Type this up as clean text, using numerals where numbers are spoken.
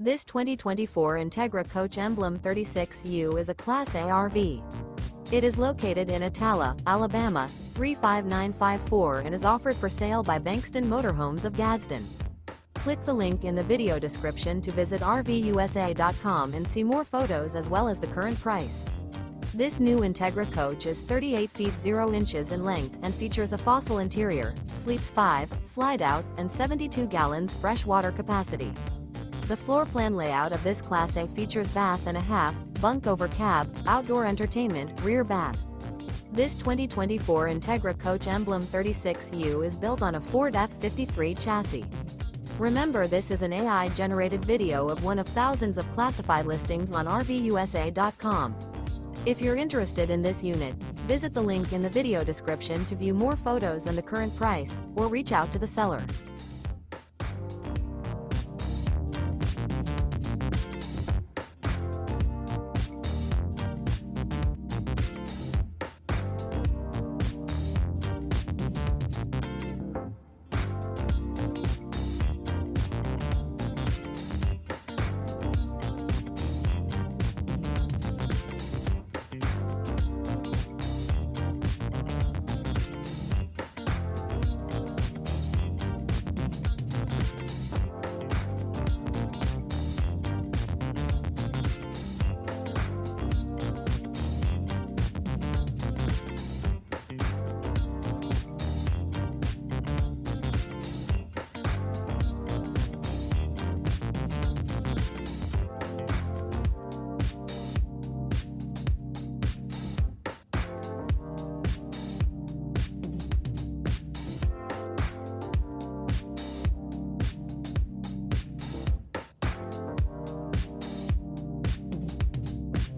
This 2024 Entegra Coach Emblem 36U is a Class A RV. It is located in Attalla, Alabama, 35954 and is offered for sale by Bankston Motorhomes of Gadsden. Click the link in the video description to visit RVUSA.com and see more photos as well as the current price. This new Entegra Coach is 38 feet 0 inches in length and features a fossil interior, sleeps 5, slide-out, and 72 gallons fresh water capacity. The floor plan layout of this Class A features bath and a half, bunk over cab, outdoor entertainment, rear bath. This 2024 Entegra Coach Emblem 36U is built on a Ford F53 chassis. Remember, this is an AI-generated video of one of thousands of classified listings on RVUSA.com. If you're interested in this unit, visit the link in the video description to view more photos and the current price, or reach out to the seller.